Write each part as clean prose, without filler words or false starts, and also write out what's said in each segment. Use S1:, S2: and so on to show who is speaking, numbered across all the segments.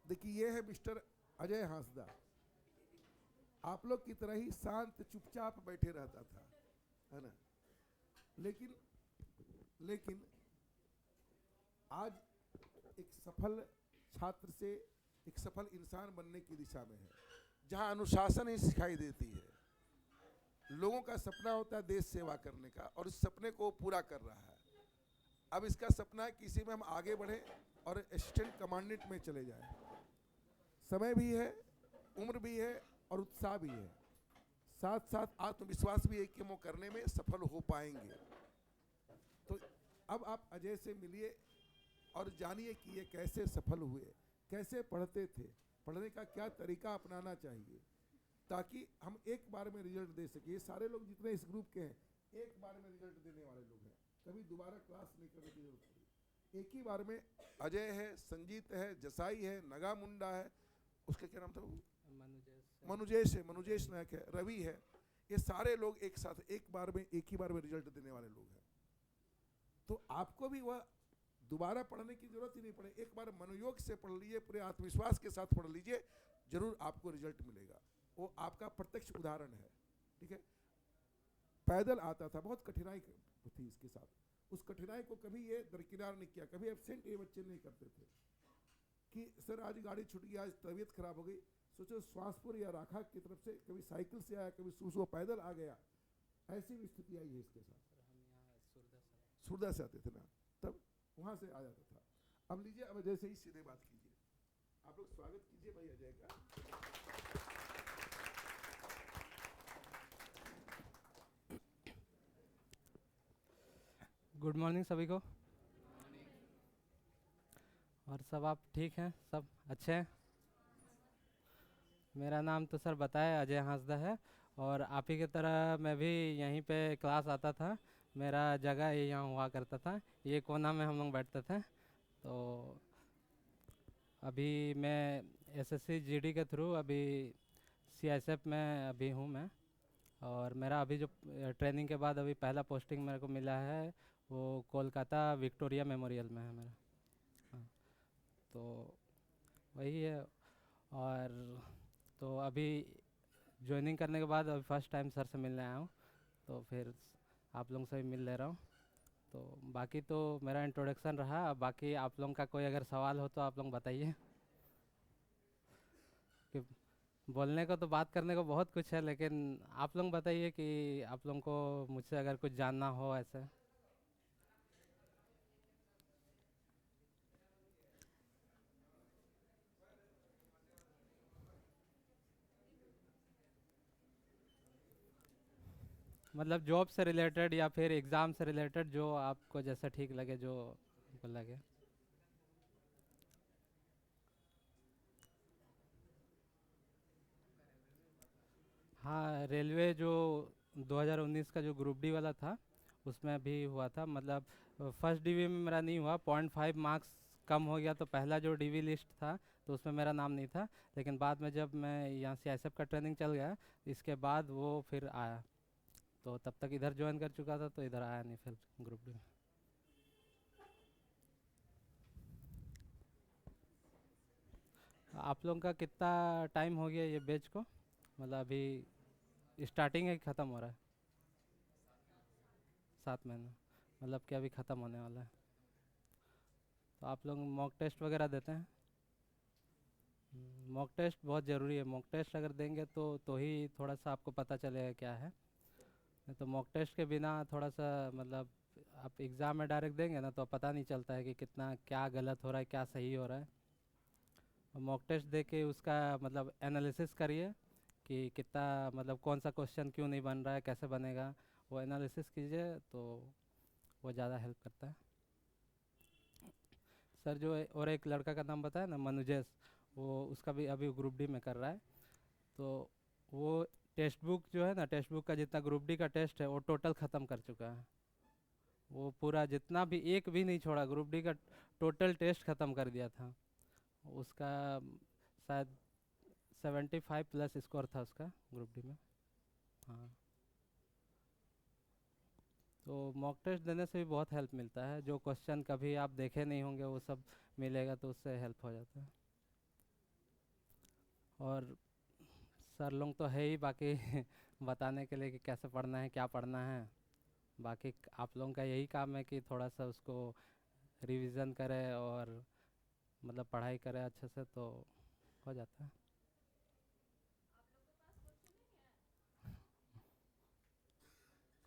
S1: देखिए ये है मिस्टर अजय हांसदा, आप लोग की तरह ही शांत चुपचाप बैठे रहता था, है ना। लेकिन लेकिन आज एक सफल छात्र से एक सफल इंसान बनने की दिशा में है, जहां अनुशासन ही सिखाई देती है। लोगों का सपना होता है देश सेवा करने का, और इस सपने को पूरा कर रहा है। अब इसका सपना है कि इसी में हम आगे बढ़े और असिस्टेंट कमांडेंट में चले जाए। समय भी है, उम्र भी है और उत्साह भी है, साथ साथ आत्मविश्वास भी है कि हम वो करने में सफल हो पाएंगे। तो अब आप अजय से मिलिए और जानिए कि ये कैसे सफल हुए, कैसे पढ़ते थे, पढ़ने का क्या तरीका अपनाना चाहिए, ताकि हम एक बार में रिजल्ट दे सके। ये सारे लोग जितने इस ग्रुप के हैं, एक बार में रिजल्ट देने वाले लोग हैं, कभी दोबारा क्लास नहीं करने की जरूरत पड़ी। एक ही बार में अजय है, संजीत है, जसाई है, नगा मुंडा है, उसका क्या नाम था वो, मनुजेश है, मनुजेश नायक है, रवि है, ये सारे लोग एक साथ एक बार में, एक ही बार में रिजल्ट देने वाले लोग हैं। तो आपको भी वह दोबारा पढ़ने की जरूरत ही नहीं पड़े, एक बार मनोयोग से पढ़ लीजिए, पूरे आत्मविश्वास के साथ पढ़ लीजिए, जरूर आपको रिजल्ट मिलेगा। वो आपका प्रत्यक्ष उदाहरण है, ठीक है। पैदल आता था, बहुत कठिनाई थी इसके साथ, उस कठिनाई को कभी ये दरकिनार नहीं किया, कभी एबसेंट ये बच्चे नहीं करते थे कि सर आज गाड़ी छूट गई, आज तबीयत खराब हो गई। सोचो स्वासपुर या राखा की तरफ से कभी साइकिल से आया, कभी सुबह पैदल आ गया, ऐसी भी स्थिति आई है इसके साथ। सुरदा से आते थे ना, तब वहां से आ जाता था। अब लीजिए, अब अजय से ही सीधे बात कीजिए, आप लोग स्वागत कीजिए भाई अजय का।
S2: गुड मॉर्निंग सभी को। और सब आप ठीक हैं, सब अच्छे हैं। मेरा नाम तो सर बताया अजय हांसदा है, और आप ही की तरह मैं भी यहीं पे क्लास आता था। मेरा जगह ये यहाँ हुआ करता था, ये कोना में हम लोग बैठते थे। तो अभी मैं एसएससी जीडी के थ्रू अभी सीआईएसएफ में अभी हूँ मैं। और मेरा अभी जो ट्रेनिंग के बाद अभी पहला पोस्टिंग मेरे को मिला है वो कोलकाता विक्टोरिया मेमोरियल में है मेरा। हाँ, तो वही है। और तो अभी ज्वाइनिंग करने के बाद अभी फर्स्ट टाइम सर से मिलने आया हूँ, तो फिर आप लोगों से भी मिल ले रहा हूँ। तो बाकी तो मेरा इंट्रोडक्शन रहा, अब बाकी आप लोगों का कोई अगर सवाल हो तो आप लोग बताइए। कि बोलने को तो बात करने को बहुत कुछ है, लेकिन आप लोग बताइए कि आप लोगों को मुझसे अगर कुछ जानना हो ऐसे। मतलब जॉब से रिलेटेड या फिर एग्ज़ाम से रिलेटेड, जो आपको जैसा ठीक लगे, जो आपको लगे। हाँ, रेलवे जो 2019 का जो ग्रुप डी वाला था उसमें भी हुआ था। मतलब फर्स्ट डीवी में मेरा नहीं हुआ, 0.5 मार्क्स कम हो गया, तो पहला जो डीवी लिस्ट था तो उसमें मेरा नाम नहीं था। लेकिन बाद में जब मैं यहाँ से आईएसएफ का ट्रेनिंग चल गया, इसके बाद वो फिर आया। तो तब तक इधर ज्वाइन कर चुका था, तो इधर आया नहीं फिर ग्रुप डी में। आप लोगों का कितना टाइम हो गया ये बैच को? मतलब अभी स्टार्टिंग है कि ख़त्म हो रहा है? 7 महीना, मतलब कि अभी ख़त्म होने वाला है। तो आप लोग मॉक टेस्ट वगैरह देते हैं? मॉक टेस्ट बहुत ज़रूरी है। मॉक टेस्ट अगर देंगे तो ही थोड़ा सा आपको पता चलेगा क्या है। नहीं तो मॉक टेस्ट के बिना थोड़ा सा मतलब आप एग्ज़ाम में डायरेक्ट देंगे ना, तो पता नहीं चलता है कि कितना क्या गलत हो रहा है, क्या सही हो रहा है। मॉक टेस्ट दे के उसका मतलब एनालिसिस करिए कि कितना मतलब कौन सा क्वेश्चन क्यों नहीं बन रहा है, कैसे बनेगा, वो एनालिसिस कीजिए तो वो ज़्यादा हेल्प करता है। सर जो और एक लड़का का नाम बताया ना, मनुजेश, वो उसका भी अभी ग्रुप डी में कर रहा है। तो वो टेक्स्ट बुक जो है ना, टेक्स्ट बुक का जितना ग्रुप डी का टेस्ट है वो टोटल ख़त्म कर चुका है। वो पूरा जितना भी एक भी नहीं छोड़ा, ग्रुप डी का टोटल टेस्ट ख़त्म कर दिया था उसका। शायद 75 प्लस स्कोर था उसका ग्रुप डी में। हाँ, तो मॉक टेस्ट देने से भी बहुत हेल्प मिलता है। जो क्वेश्चन कभी आप देखे नहीं होंगे वो सब मिलेगा, तो उससे हेल्प हो जाता है। और सर लोग तो है ही बाकी बताने के लिए कि कैसे पढ़ना है क्या पढ़ना है। बाकी आप लोगों का यही काम है कि थोड़ा सा उसको रिवीजन करें और मतलब पढ़ाई करें अच्छे से तो हो जाता है।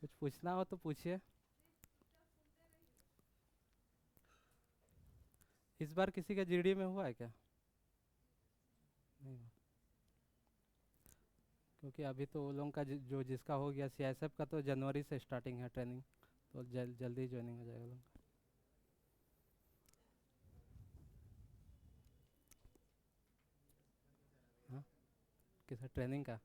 S2: कुछ पूछना हो तो पूछिए। इस बार किसी का जीडी में हुआ है क्या? नहीं हुआ। क्योंकि अभी तो वो लोगों का जो जिसका हो गया सीआईएसएफ का तो जनवरी से स्टार्टिंग है ट्रेनिंग, तो जल्दी ज्वाइनिंग हो जाएगा लोग। हाँ, किस ट्रेनिंग का?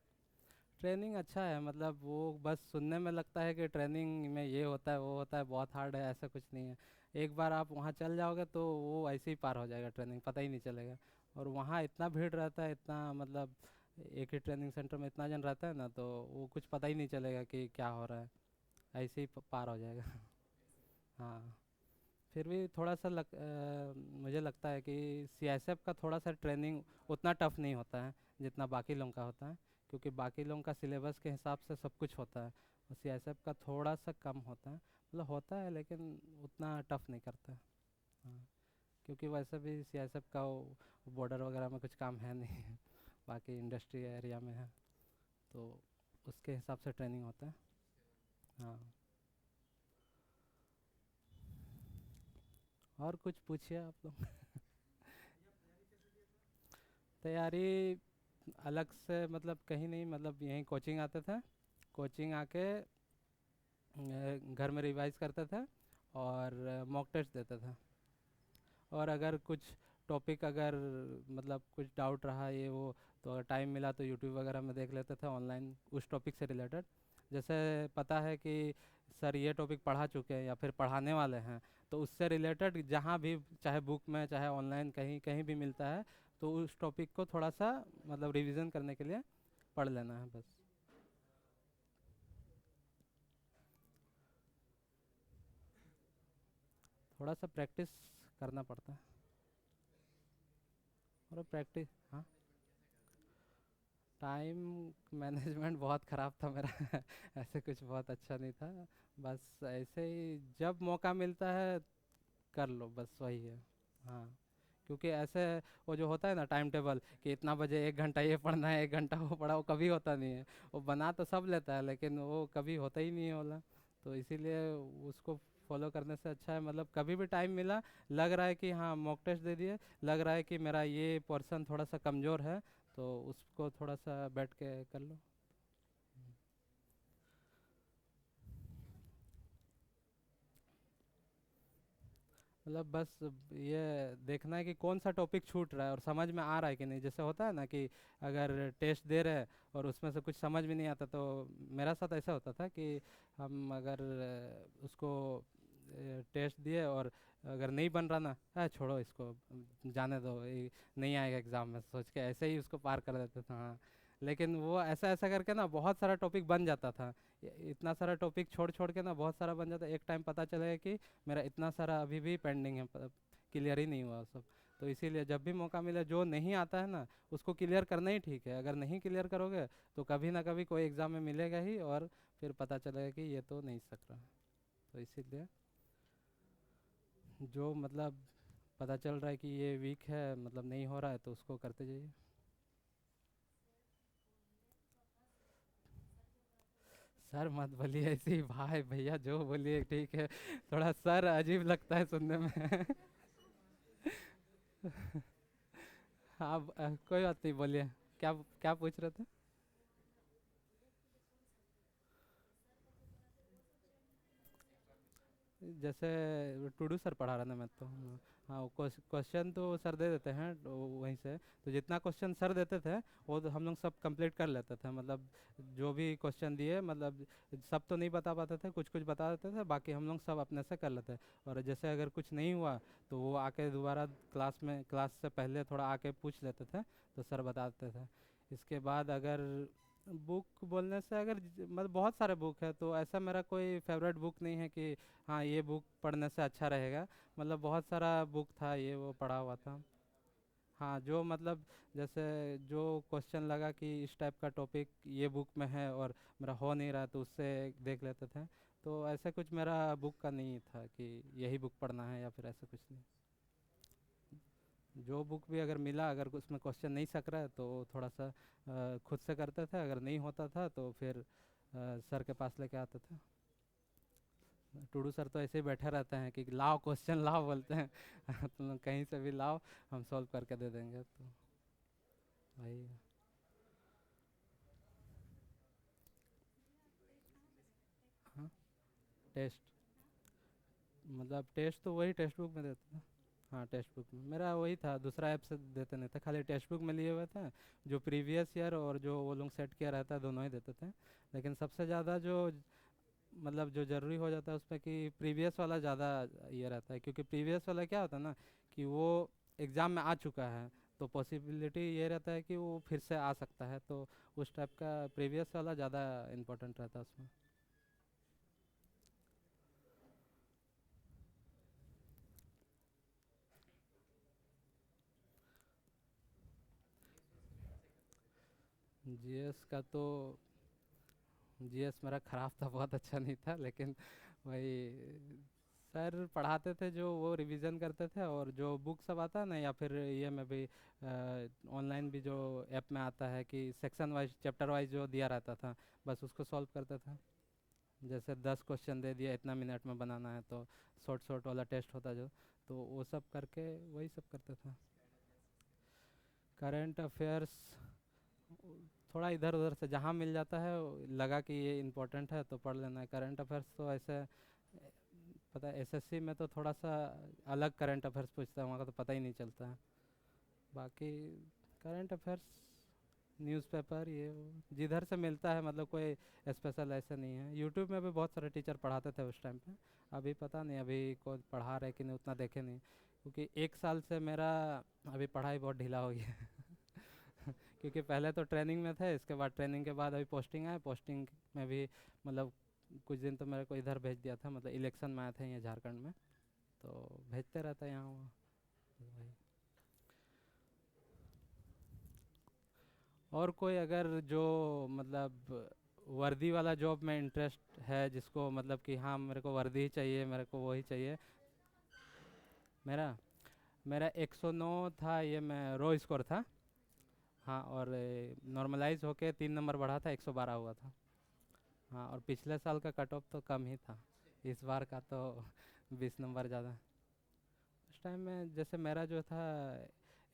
S2: ट्रेनिंग अच्छा है, मतलब वो बस सुनने में लगता है कि ट्रेनिंग में ये होता है वो होता है बहुत हार्ड है, ऐसा कुछ नहीं है। एक बार आप वहाँ चल जाओगे तो वो ऐसे ही पार हो जाएगा, ट्रेनिंग पता ही नहीं चलेगा। और वहाँ इतना भीड़ रहता है, इतना मतलब एक ही ट्रेनिंग सेंटर में इतना जन रहता है ना, तो वो कुछ पता ही नहीं चलेगा कि क्या हो रहा है, ऐसे ही पार हो जाएगा। हाँ। फिर भी थोड़ा सा मुझे लगता है कि सीआईएसएफ का थोड़ा सा ट्रेनिंग उतना टफ नहीं होता है जितना बाकी लोगों का होता है। क्योंकि बाकी लोगों का सिलेबस के हिसाब से सब कुछ होता है, और सीआईएसएफ का थोड़ा सा कम होता है, मतलब होता है लेकिन उतना टफ नहीं करता है। हाँ। क्योंकि वैसे भी सीआईएसएफ का बॉर्डर वगैरह में कुछ काम है नहीं बाकी इंडस्ट्री एरिया में है, तो उसके हिसाब से ट्रेनिंग होता है। हाँ। और कुछ पूछिए आप लोग। तैयारी अलग से मतलब कहीं नहीं, मतलब यहीं कोचिंग आते थे, कोचिंग आके घर में रिवाइज करते थे और मॉक टेस्ट देते थे। और अगर कुछ टॉपिक अगर मतलब कुछ डाउट रहा ये वो, तो अगर टाइम मिला तो यूट्यूब वगैरह में देख लेते थे ऑनलाइन उस टॉपिक से रिलेटेड। जैसे पता है कि सर ये टॉपिक पढ़ा चुके हैं या फिर पढ़ाने वाले हैं, तो उससे रिलेटेड जहाँ भी चाहे बुक में चाहे ऑनलाइन कहीं कहीं भी मिलता है, तो उस टॉपिक को थोड़ा सा मतलब रिवीजन करने के लिए पढ़ लेना है बस। थोड़ा सा प्रैक्टिस करना पड़ता है। और प्रैक्टिस, हाँ। टाइम मैनेजमेंट बहुत ख़राब था मेरा ऐसे कुछ बहुत अच्छा नहीं था। बस ऐसे ही जब मौका मिलता है कर लो, बस वही है। हाँ। क्योंकि ऐसे वो जो होता है ना टाइम टेबल कि इतना बजे 1 घंटा ये पढ़ना है 1 घंटा वो पढ़ा, वो कभी होता नहीं है। वो बना तो सब लेता है लेकिन वो कभी होता ही नहीं है वाला। तो इसीलिए उसको फॉलो करने से अच्छा है मतलब कभी भी टाइम मिला, लग रहा है कि हाँ मॉक टेस्ट दे दिए, लग रहा है कि मेरा ये पोर्शन थोड़ा सा कमज़ोर है, तो उसको थोड़ा सा बैठ के कर लो। मतलब बस ये देखना है कि कौन सा टॉपिक छूट रहा है और समझ में आ रहा है कि नहीं। जैसे होता है ना कि अगर टेस्ट दे रहे हैं और उसमें से कुछ समझ में नहीं आता, तो मेरा साथ ऐसा होता था कि हम अगर उसको टेस्ट दिए और अगर नहीं बन रहा ना, छोड़ो इसको, जाने दो ये नहीं आएगा एग्ज़ाम में, सोच के ऐसे ही उसको पार कर देते थे। हाँ। लेकिन वो ऐसा ऐसा करके ना बहुत सारा टॉपिक बन जाता था। इतना सारा टॉपिक छोड़ छोड़ के ना बहुत सारा बन जाता, एक टाइम पता चलेगा कि मेरा इतना सारा अभी भी पेंडिंग है, क्लियर ही नहीं हुआ सब। तो इसीलिए जब भी मौका मिले जो नहीं आता है ना उसको क्लियर करना ही ठीक है। अगर नहीं क्लियर करोगे तो कभी ना कभी कोई एग्ज़ाम में मिलेगा ही, और फिर पता चलेगा कि ये तो नहीं सक रहा। तो इसीलिए जो मतलब पता चल रहा है कि ये वीक है मतलब नहीं हो रहा है तो उसको करते जाइए। सर मत बोलिए ऐसे ही, भाई भैया जो बोलिए ठीक है। थोड़ा सर अजीब लगता है सुनने में हाँ कोई बात नहीं, बोलिए। क्या क्या पूछ रहे थे? जैसे टूडू सर पढ़ा रहा था मैं तो, हाँ वो क्वेश्चन तो सर दे देते हैं तो वहीं से, तो जितना क्वेश्चन सर देते थे वो तो हम लोग सब कंप्लीट कर लेते थे। मतलब जो भी क्वेश्चन दिए मतलब सब तो नहीं बता पाते थे, कुछ कुछ बता देते थे, बाकी हम लोग सब अपने से कर लेते। और जैसे अगर कुछ नहीं हुआ तो वो आके दोबारा क्लास से पहले थोड़ा आके पूछ लेते थे, तो सर बता देते थे। इसके बाद अगर बुक बोलने से अगर मतलब बहुत सारे बुक है, तो ऐसा मेरा कोई फेवरेट बुक नहीं है कि हाँ ये बुक पढ़ने से अच्छा रहेगा। मतलब बहुत सारा बुक था ये वो पढ़ा हुआ था। हाँ, जो मतलब जैसे जो क्वेश्चन लगा कि इस टाइप का टॉपिक ये बुक में है और मेरा हो नहीं रहा तो उससे देख लेते थे। तो ऐसा कुछ मेरा बुक का नहीं था कि यही बुक पढ़ना है या फिर ऐसा कुछ नहीं। जो बुक भी अगर मिला, अगर उसमें क्वेश्चन नहीं सक रहा है तो थोड़ा सा खुद से करते थे, अगर नहीं होता था तो फिर सर के पास लेके आते थे। टूडू सर तो ऐसे ही बैठे रहते हैं कि लाओ क्वेश्चन लाओ बोलते हैं तुम लोग कहीं से भी लाओ, हम सॉल्व करके दे देंगे, तो वही है। हाँ, टेस्ट मतलब टेस्ट तो वही टेक्स्ट बुक में देते थे। हाँ, टेक्स्ट बुक में मेरा वही था, दूसरा ऐप से देते नहीं थे, खाली टेक्स्ट बुक में लिए हुए थे। जो प्रीवियस ईयर और जो वो लोग सेट किया रहता है दोनों ही देते थे। लेकिन सबसे ज़्यादा जो मतलब जो ज़रूरी हो जाता है उसमें कि प्रीवियस वाला ज़्यादा ये रहता है, क्योंकि प्रीवियस वाला क्या होता है ना कि वो एग्ज़ाम में आ चुका है, तो पॉसिबिलिटी ये रहता है कि वो फिर से आ सकता है, तो उस टाइप का प्रीवियस वाला ज़्यादा इम्पोर्टेंट रहता है उसमें। जीएस का तो जीएस मेरा ख़राब था, बहुत अच्छा नहीं था, लेकिन वही सर पढ़ाते थे जो वो रिवीजन करते थे, और जो बुक सब आता है ना, या फिर ये में भी ऑनलाइन भी जो ऐप में आता है कि सेक्शन वाइज चैप्टर वाइज जो दिया रहता था, बस उसको सॉल्व करते थे। जैसे 10 क्वेश्चन दे दिया, इतना मिनट में बनाना है, तो शॉर्ट शॉर्ट वाला टेस्ट होता जो, तो वो सब करके वही सब करते थे। करंट अफेयर्स थोड़ा इधर उधर से जहाँ मिल जाता है, लगा कि ये इम्पोर्टेंट है तो पढ़ लेना है। करंट अफेयर्स तो ऐसे पता है, एसएससी में तो थोड़ा सा अलग करंट अफेयर्स पूछता है, वहाँ का तो पता ही नहीं चलता है। बाकी करंट अफेयर्स न्यूज़पेपर ये वो जिधर से मिलता है, मतलब कोई स्पेशल ऐसा नहीं है। यूट्यूब में भी बहुत सारे टीचर पढ़ाते थे उस टाइम पे। अभी पता नहीं अभी कोई पढ़ा रहे कि नहीं, उतना देखे नहीं, क्योंकि 1 साल से मेरा अभी पढ़ाई बहुत ढीला हो गया है क्योंकि पहले तो ट्रेनिंग में थे, इसके बाद ट्रेनिंग के बाद अभी पोस्टिंग आया, पोस्टिंग में भी मतलब कुछ दिन तो मेरे को इधर भेज दिया था, मतलब इलेक्शन में आए थे यहाँ झारखंड में, तो भेजते रहता है यहाँ वहाँ। वही। और कोई अगर जो मतलब वर्दी वाला जॉब में इंटरेस्ट है, जिसको मतलब कि हाँ मेरे को वर्दी ही चाहिए, मेरे को वही चाहिए। मेरा मेरा 109 था, ये मैं रो स्कोर था। हाँ, और नॉर्मलाइज होके 3 नंबर बढ़ा था, 112 हुआ था। हाँ, और पिछले साल का कट ऑफ तो कम ही था, इस बार का तो 20 नंबर ज़्यादा। उस टाइम में जैसे मेरा जो था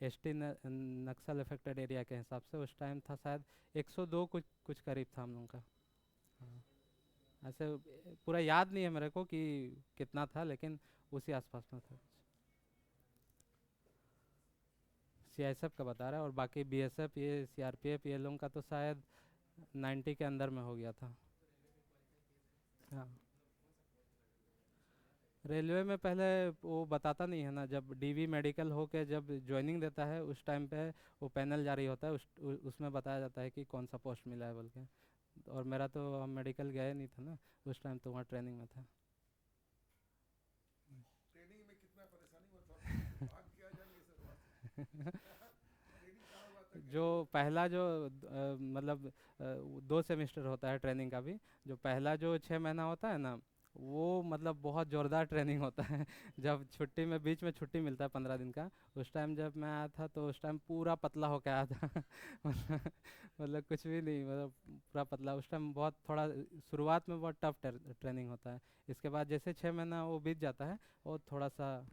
S2: एसटी नक्सल अफेक्टेड एरिया के हिसाब से, उस टाइम था शायद 102 कुछ कुछ करीब था हम लोगों का। हाँ, ऐसे पूरा याद नहीं है मेरे को कि कितना था, लेकिन उसी आसपास में था। सीआईएसएफ का बता रहा है, और बाकी बीएसएफ ये सीआरपीएफ ये लोगों का तो शायद 90 के अंदर में हो गया था। हाँ, रेलवे में पहले वो बताता नहीं है ना, जब डीवी मेडिकल हो के जब ज्वाइनिंग देता है उस टाइम पे वो पैनल जारी होता है, उसमें बताया जाता है कि कौन सा पोस्ट मिला है बोल के। और मेरा तो मेडिकल गया नहीं था ना उस टाइम, तो वहाँ ट्रेनिंग में था।
S1: ट्रेनिंग में कितना परेशानी हुआ था, भाग के आ जाएंगे सर वहाँ से ट्रेनिंग कहाँ हुआ था,
S2: जो
S1: कैसे?
S2: पहला जो मतलब 2 सेमेस्टर होता है ट्रेनिंग का भी, जो पहला जो 6 महीना होता है ना, वो मतलब बहुत ज़ोरदार ट्रेनिंग होता है जब छुट्टी में बीच में छुट्टी मिलता है 15 दिन का, उस टाइम जब मैं आया था तो उस टाइम पूरा पतला होके आया था मतलब कुछ भी नहीं, मतलब पूरा पतला उस टाइम, बहुत थोड़ा शुरुआत में बहुत टफ ट्रेनिंग होता है। इसके बाद जैसे 6 महीना वो बीत जाता है, और थोड़ा सा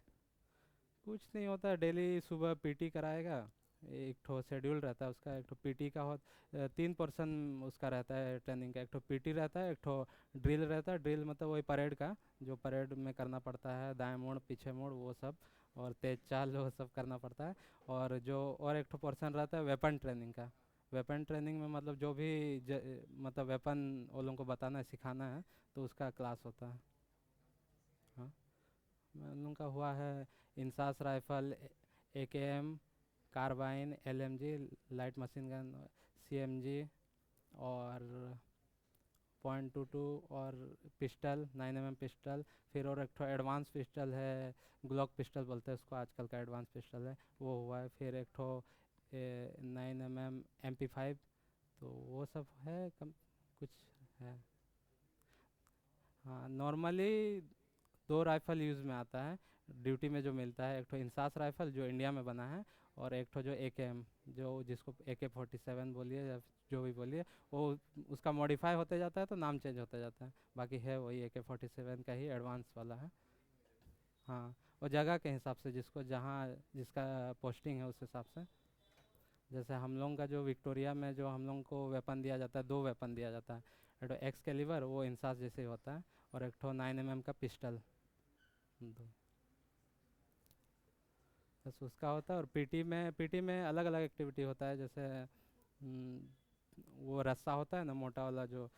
S2: कुछ नहीं होता है। डेली सुबह पीटी कराएगा, एक ठो शेड्यूल रहता है उसका, एक ठो पीटी का हो 3 पोर्शन उसका रहता है ट्रेनिंग का। एक ठो पीटी रहता है, एक ठो ड्रिल रहता है। ड्रिल मतलब वही परेड का, जो परेड में करना पड़ता है, दाएं मोड़ पीछे मोड़ वो सब, और तेज चाल वो सब करना पड़ता है। और जो और एक ठो पोर्शन रहता है वेपन ट्रेनिंग का। वेपन ट्रेनिंग में मतलब जो भी मतलब वेपन वो लोगों को बताना है, सिखाना है, तो उसका क्लास होता है। हाँ, हम लोगों का हुआ है INSAS rifle, AKM, carbine, LMG, light machine gun, CMG, और .22 और पिस्टल 9mm पिस्टल, फिर और एक ठो एडवांस पिस्टल है, ग्लॉक पिस्टल बोलते हैं उसको, आजकल का एडवांस पिस्टल है वो हुआ है, फिर एक ठो 9mm MP5। तो वो सब है कुछ है। हाँ, नॉर्मली दो राइफल यूज़ में आता है ड्यूटी में जो मिलता है, एक ठो इंसास राइफल जो इंडिया में बना है, और एक ठो जो AKM, जो जिसको AK-47 बोलिए या जो भी बोलिए, वो उसका मॉडिफाई होते जाता है तो नाम चेंज होता जाता है, बाकी है वही AK-47 का ही एडवांस वाला है। हाँ, वो जगह के हिसाब से जिसको जहाँ जिसका पोस्टिंग है उस हिसाब से। जैसे हम लोगों का जो विक्टोरिया में जो हम लोगों को वेपन दिया जाता है, दो वेपन दिया जाता है, एक तो एक्सकेलिबर वो इंसास जैसे ही होता है, और एक तो 9mm का पिस्टल, दो बस उसका होता है। और पीटी में अलग अलग एक्टिविटी होता है, जैसे हम्म, वो रस्सा होता है ना मोटा वाला जो,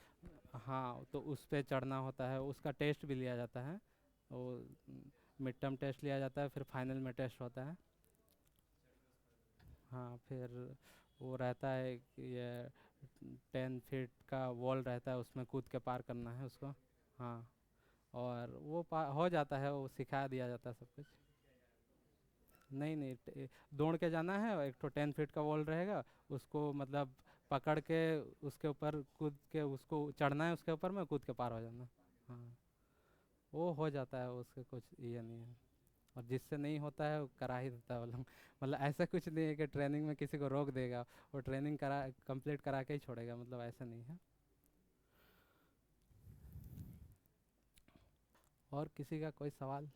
S2: हाँ, तो उस पे चढ़ना होता है, उसका टेस्ट भी लिया जाता है, वो मिड टर्म टेस्ट लिया जाता है, फिर फाइनल में टेस्ट होता है। हाँ, फिर वो रहता है कि ये 10 फीट का वॉल रहता है, उसमें कूद के पार करना है उसको। हाँ, और वो हो जाता है, वो सिखा दिया जाता है सब कुछ। नहीं नहीं, दौड़ के जाना है, और एक तो 10 फीट का वॉल रहेगा, उसको मतलब पकड़ के उसके ऊपर कूद के उसको चढ़ना है, उसके ऊपर में कूद के पार हो जाना। हाँ, वो हो जाता है, उसके कुछ ये नहीं है। और जिससे नहीं होता है वो करा ही देता है वो लोग। मतलब ऐसा कुछ नहीं है कि ट्रेनिंग में किसी को रोक देगा, वो ट्रेनिंग करा कंप्लीट करा के ही छोड़ेगा, मतलब ऐसा नहीं है। और किसी का कोई सवाल?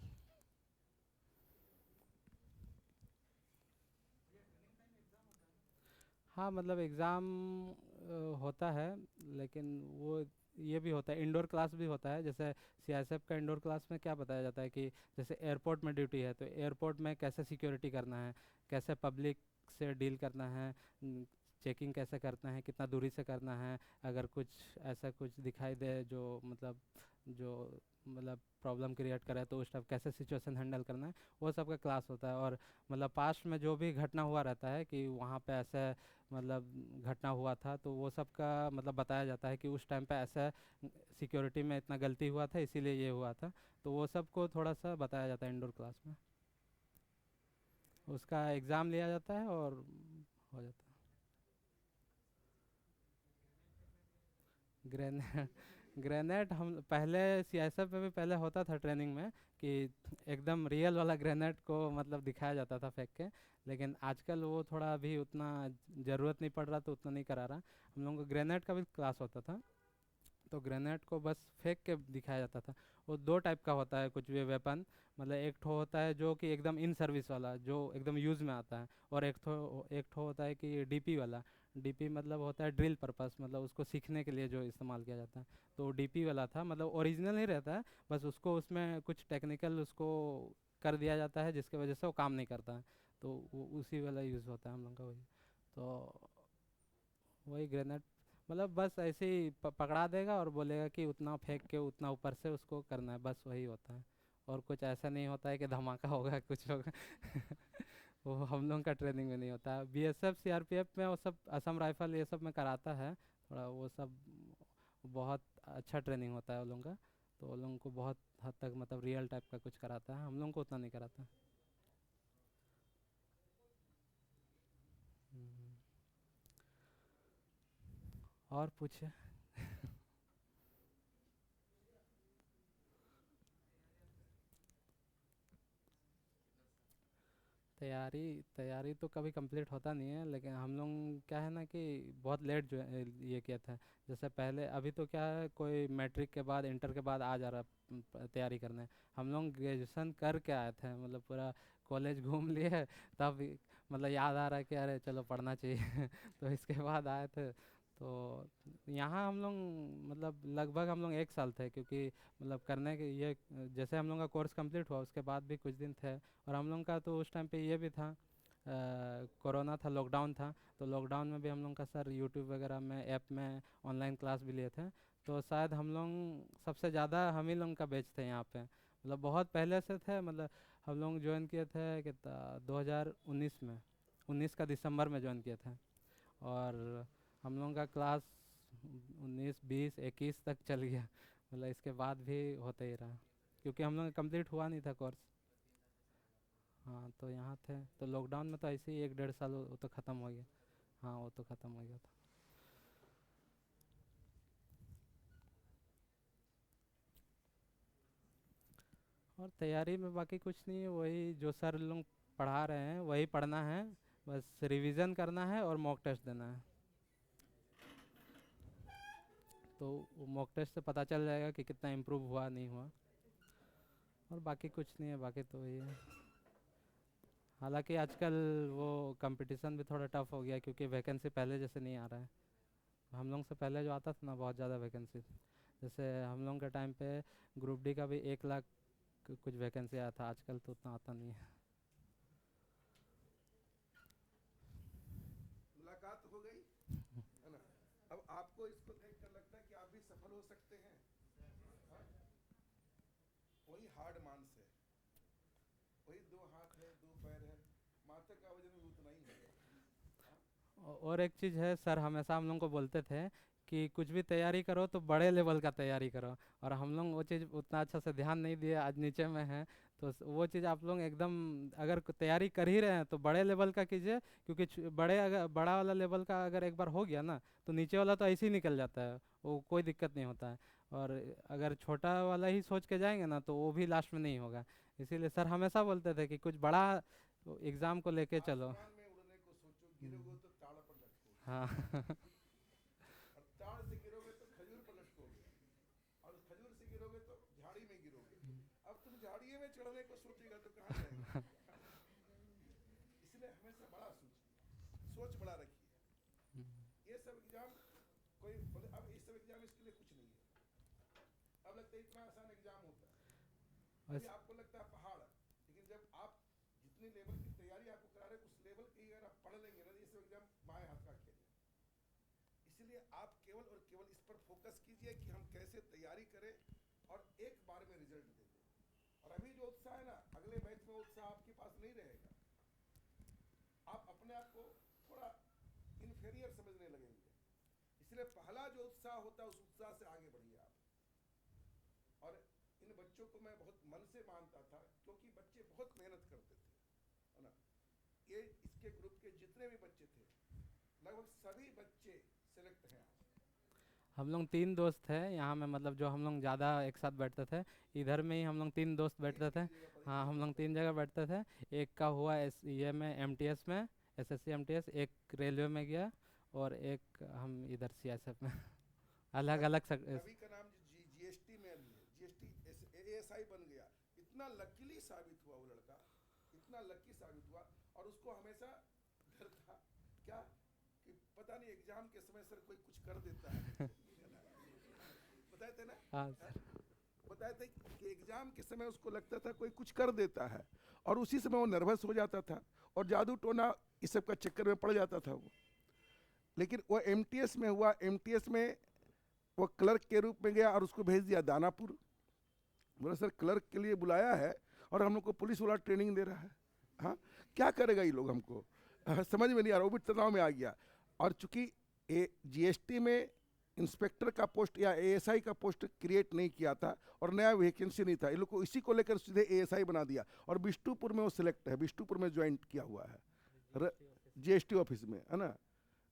S2: हाँ, मतलब एग्ज़ाम होता है, लेकिन वो ये भी होता है, इंडोर क्लास भी होता है। जैसे CISF का इंडोर क्लास में क्या बताया जाता है कि जैसे एयरपोर्ट में ड्यूटी है तो एयरपोर्ट में कैसे सिक्योरिटी करना है, कैसे पब्लिक से डील करना है, चेकिंग कैसे करना है, कितना दूरी से करना है, अगर कुछ ऐसा कुछ दिखाई दे जो मतलब प्रॉब्लम क्रिएट करे तो उस टाइप कैसे सिचुएशन हैंडल करना है, वो सब का क्लास होता है। और मतलब पास्ट में जो भी घटना हुआ रहता है कि वहाँ पे ऐसे मतलब घटना हुआ था, तो वो सब का मतलब बताया जाता है कि उस टाइम पे ऐसा सिक्योरिटी में इतना गलती हुआ था इसीलिए ये हुआ था, तो वो सब को थोड़ा सा बताया जाता है इंडोर क्लास में। उसका एग्ज़ाम लिया जाता है और हो जाता है। ग्रेनेड हम पहले CISF में भी पहले होता था ट्रेनिंग में कि एकदम रियल वाला ग्रेनेड को मतलब दिखाया जाता था फेंक के, लेकिन आजकल वो थोड़ा अभी उतना ज़रूरत नहीं पड़ रहा तो उतना नहीं करा रहा। हम लोगों को ग्रेनेड का भी क्लास होता था, तो ग्रेनेड को बस फेंक के दिखाया जाता था। वो दो टाइप का होता है कुछ भी वेपन, मतलब एक ठो होता है जो कि एकदम इन सर्विस वाला जो एकदम यूज़ में आता है, और एक ठो होता है कि DP वाला। DP मतलब होता है ड्रिल पर्पस, मतलब उसको सीखने के लिए जो इस्तेमाल किया जाता है। तो DP वाला था, मतलब ओरिजिनल ही रहता है, बस उसको उसमें कुछ टेक्निकल उसको कर दिया जाता है जिसकी वजह से वो काम नहीं करता है, तो वो उसी वाला यूज़ होता है हम लोग का वही। तो वही ग्रेनेड मतलब बस ऐसे ही पकड़ा देगा और बोलेगा कि उतना फेंक के उतना ऊपर से उसको करना है, बस वही होता है। और कुछ ऐसा नहीं होता है कि धमाका होगा कुछ होगा। वो हम लोग का ट्रेनिंग में नहीं होता। BSF CRPF में वो सब असम राइफल ये सब में कराता है थोड़ा, वो सब बहुत अच्छा ट्रेनिंग होता है उन लोगों का, तो उन लोगों को बहुत हद तक मतलब रियल टाइप का कुछ कराता है, हम लोगों को उतना नहीं कराता। हम्म, और पूछे। तैयारी तैयारी तो कभी कंप्लीट होता नहीं है, लेकिन हम लोग क्या है ना कि बहुत लेट जो है ये किया था। जैसे पहले अभी तो क्या है, कोई मैट्रिक के बाद इंटर के बाद आ जा रहा तैयारी करने। हम लोग ग्रेजुएशन करके आए थे, मतलब पूरा कॉलेज घूम लिए, तब मतलब याद आ रहा है कि अरे चलो पढ़ना चाहिए। तो इसके बाद आए थे। तो यहाँ हम लोग मतलब लगभग हम लोग 1 साल थे, क्योंकि मतलब करने के ये जैसे हम लोग का कोर्स कंप्लीट हुआ उसके बाद भी कुछ दिन थे। और हम लोग का तो उस टाइम पे ये भी था, कोरोना था, लॉकडाउन था, तो लॉकडाउन में भी हम लोग का सर यूट्यूब वगैरह में ऐप में ऑनलाइन क्लास भी लिए थे। तो शायद हम लोग सबसे ज़्यादा हम ही लोग का बैच थे यहाँ पे, मतलब बहुत पहले से थे। मतलब हम लोग ज्वाइन किए थे कितना 2019 में, 19 का दिसंबर में ज्वाइन किए थे। और हम लोगों का क्लास 19 20 21 तक चल गया, मतलब इसके बाद भी होते ही रहा, क्योंकि हम लोग कंप्लीट हुआ नहीं था कोर्स। हाँ, तो यहाँ थे तो लॉकडाउन में तो ऐसे ही 1 1.5 साल वो तो ख़त्म हो गया। हाँ, वो तो ख़त्म हो गया था। और तैयारी में बाकी कुछ नहीं है, वही जो सर लोग पढ़ा रहे हैं वही पढ़ना है, बस रिवीजन करना है और मॉक टेस्ट देना है। तो मॉक टेस्ट से पता चल जाएगा कि कितना इम्प्रूव हुआ नहीं हुआ, और बाकी कुछ नहीं है, बाकी तो वही है। हालांकि आजकल वो कंपटीशन भी थोड़ा टफ हो गया, क्योंकि वैकेंसी पहले जैसे नहीं आ रहा है। हम लोग से पहले जो आता था ना, बहुत ज़्यादा वैकेंसी, जैसे हम लोग के टाइम पे ग्रुप डी का भी 1 लाख कुछ वैकेंसी आया था, आजकल तो उतना आता नहीं है।
S1: मुलाकात हो गई है ना। अब आपको इसको देखकर लगता है कि आप भी सफल हो सकते हैं। हाँ? वही हार्ड मांस है, वही 2 हाथ है 2 पैर है, माथा का वजन भी उतना ही है। हाँ?
S2: और एक चीज़ है, सर हमेशा हम लोग को बोलते थे कि कुछ भी तैयारी करो तो बड़े लेवल का तैयारी करो, और हम लोग वो चीज़ उतना अच्छा से ध्यान नहीं दिए, आज नीचे में है। तो वो चीज़ आप लोग एकदम, अगर तैयारी कर ही रहे हैं तो बड़े लेवल का कीजिए, क्योंकि बड़े अगर बड़ा वाला लेवल का अगर एक बार हो गया ना, तो नीचे वाला तो ऐसे ही निकल जाता है, वो कोई दिक्कत नहीं होता है। और अगर छोटा वाला ही सोच के जाएंगे ना, तो वो भी लास्ट में नहीं होगा। इसीलिए सर हमेशा बोलते थे कि कुछ बड़ा एग्ज़ाम को लेके चलो।
S1: आसमान में उड़ने को सोचो, गिरोगे तो ताड़ पर लटकोगे,
S2: हाँ।
S1: और ताड़ से गिरोगे तो खजूर पर लटकोगे, और खजूर से गिरोगे तो झाड़ी में गिरोगे। अब तुम झाड़ियों में चढ़ने को सोचेगा तो कहाँ जाएगा। इसलिए हमेशा बड़ा सोचिए, सोच बड़ा रखिए। ये सब एग्जाम कोई बोले अब ये सब एग्जाम इसके लिए कुछ नहीं है, अब लगता है इतना आसान एग्जाम होता है। अभी आपको लगता है पहाड़, लेकिन जब आप जितने लेवल की तैयारी आपको करा रहे उस लेवल की अगर आप पढ़ लेंगे ना, ये सब एग्जाम बाएं हाथ का खेल है। इसलिए आप केवल और केवल इस पर फोकस कीजिए कि हम कैसे तैयारी करें और एक बार में रिजल्ट दे दें। और अभी जो उत्साह है ना, अगले बैच में उत्साह आपके पास नहीं रहेगा, आप अपने आप को थोड़ा इन्फीरियर समझने लगेंगे। इसलिए पहला जो उत्साह होता है उस उत्साह से आगे बढ़िए आप। और इन बच्चों को मैं बहुत मन से मानता था, क्योंकि बच्चे बहुत मेहनत करते थे, है ना। ये इसके ग्रुप के जितने भी बच्चे थे, लगभग सभी बच्चे सेलेक्ट हैं आज।
S2: हम लोग 3 दोस्त थे यहाँ में, मतलब जो हम लोग ज़्यादा एक साथ बैठते थे, इधर में ही हम लोग 3 दोस्त बैठते थे। हाँ, हम लोग 3 जगह बैठते थे। एक का हुआ ये में MTS में, SSC MTS, एक रेलवे में गया, और एक हम इधर CSF में। अलग अलग
S1: रवि का नाम GST में अभी है, GST ASI बन गया। इतना लकीली साबित हुआ वो लड़का, इतना लकी साबित हुआ। और उसको हमेशा डर था क्या कि पता नहीं एग्जाम के समय सर कोई कुछ कर देता है। बताए थे ना,
S2: हाँ,
S1: बताए थे कि एग्जाम के समय उसको लगता था कोई कुछ कर देता है, और उसी समय वो नर्वस हो जाता था और जादू टोना इस सब का चक्कर में पड़ जाता था वो। लेकिन वो MTS में हुआ, MTS में वो क्लर्क के रूप में गया और उसको भेज दिया दानापुर। बोला सर क्लर्क के लिए बुलाया है और हम लोग को पुलिस वाला ट्रेनिंग दे रहा है। हाँ, क्या करेगा ये लोग हमको, समझ में नहीं आ रहा। वो भी तनाव में आ गया। और चूंकि GST में इंस्पेक्टर का पोस्ट या ASI का पोस्ट क्रिएट नहीं किया था और नया वैकेंसी नहीं था, ये लोग को इसी को लेकर सीधे ASI बना दिया। और बिष्टुपुर में वो सिलेक्ट है, बिष्टुपुर में ज्वाइन किया हुआ है GST ऑफिस में, है ना।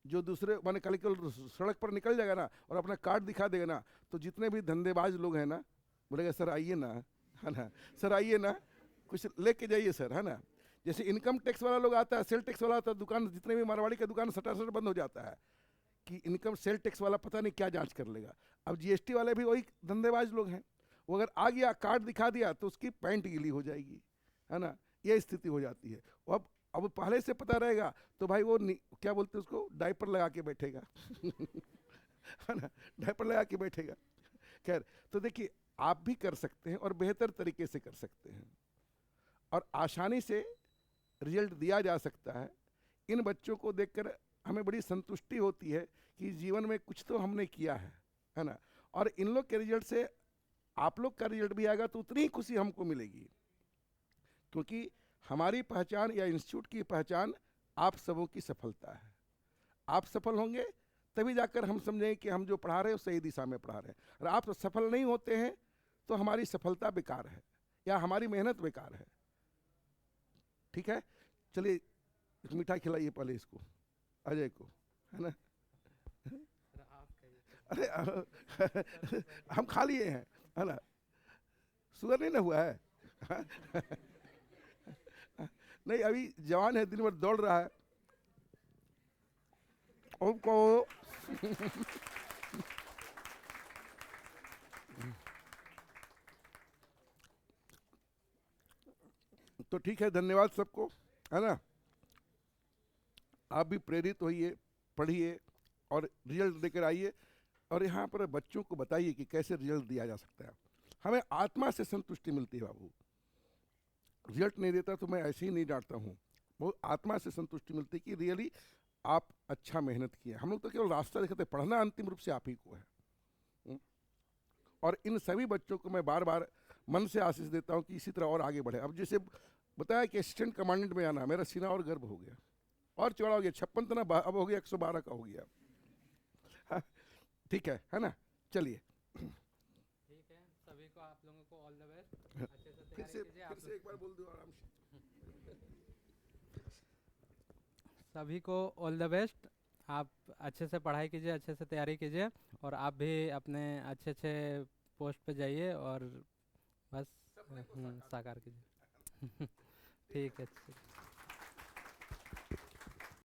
S1: जो दूसरे माने कल केवल सड़क पर निकल जाएगा ना और अपना कार्ड दिखा देगा ना, तो जितने भी धंधेबाज लोग हैं ना, बोलेगा सर आइए ना, है ना, सर आइए ना, कुछ लेके जाइए सर, है ना। जैसे इनकम टैक्स वाला लोग आता है, सेल टैक्स वाला आता है, दुकान जितने भी मारवाड़ी का दुकान सटासट बंद हो जाता है कि इनकम सेल टैक्स वाला पता नहीं क्या जांच कर लेगा। अब GST वाले भी वही धंधेबाज लोग हैं। वो अगर आ गया कार्ड दिखा दिया तो उसकी पैंट गीली हो जाएगी, है ना, ये स्थिति हो जाती है। अब पहले से पता रहेगा तो भाई वो क्या बोलते हैं उसको, डायपर लगा के बैठेगा। है ना, डायपर लगा के बैठेगा। खैर, तो देखिए आप भी कर सकते हैं और बेहतर तरीके से कर सकते हैं, और आसानी से रिजल्ट दिया जा सकता है। इन बच्चों को देखकर हमें बड़ी संतुष्टि होती है कि जीवन में कुछ तो हमने किया है ना। और इन लोग के रिजल्ट से आप लोग का रिजल्ट भी आएगा तो उतनी ही खुशी हमको मिलेगी, क्योंकि हमारी पहचान या इंस्टीट्यूट की पहचान आप सबों की सफलता है। आप सफल होंगे तभी जाकर हम समझें कि हम जो पढ़ा रहे हैं वो सही दिशा में पढ़ा रहे हैं। और आप सफल नहीं होते हैं तो हमारी सफलता बेकार है या हमारी मेहनत बेकार है। ठीक है, चलिए एक मिठाई खिलाइए पहले इसको, अजय को, है ना। अरे हम खा लिए हैं, है ना, शुगर नहीं ना हुआ है। नहीं, अभी जवान है, दिन भर दौड़ रहा है। उनको तो ठीक है, धन्यवाद सबको, है ना। आप भी प्रेरित होइए, पढ़िए और रिजल्ट देकर आइए, और यहाँ पर बच्चों को बताइए कि कैसे रिजल्ट दिया जा सकता है। हमें आत्मा से संतुष्टि मिलती है बाबू, रिजल्ट नहीं देता तो मैं ऐसे ही नहीं डांटता हूँ, वो आत्मा से संतुष्टि मिलती है कि रियली आप अच्छा मेहनत किए। हम लोग तो केवल रास्ता दिखाते, पढ़ना अंतिम रूप से आप ही को है। और इन सभी बच्चों को मैं बार बार मन से आशीष देता हूँ कि इसी तरह और आगे बढ़े। अब जैसे बताया कि असिस्टेंट कमांडेंट में आना, मेरा सीना और गर्व हो गया, और चौड़ा हो गया, 56 था ना, अब हो गया 112 का हो गया। हाँ, ठीक है ना, चलिए।
S2: ठीक है, सभी को आप लोगों को ऑल द बेस्ट, अच्छे से तैयारी कीजिए।
S1: फिर से एक बार बोल दो आराम से।
S2: सभी को ऑल द बेस्ट, आप अच्छे से पढ़ाई कीजिए, अच्छे से तैयारी कीजिए, और आप भी अपने अच्छे अच्छे पोस्ट पे जाइए और बस साकार कीजिए। ठीक है।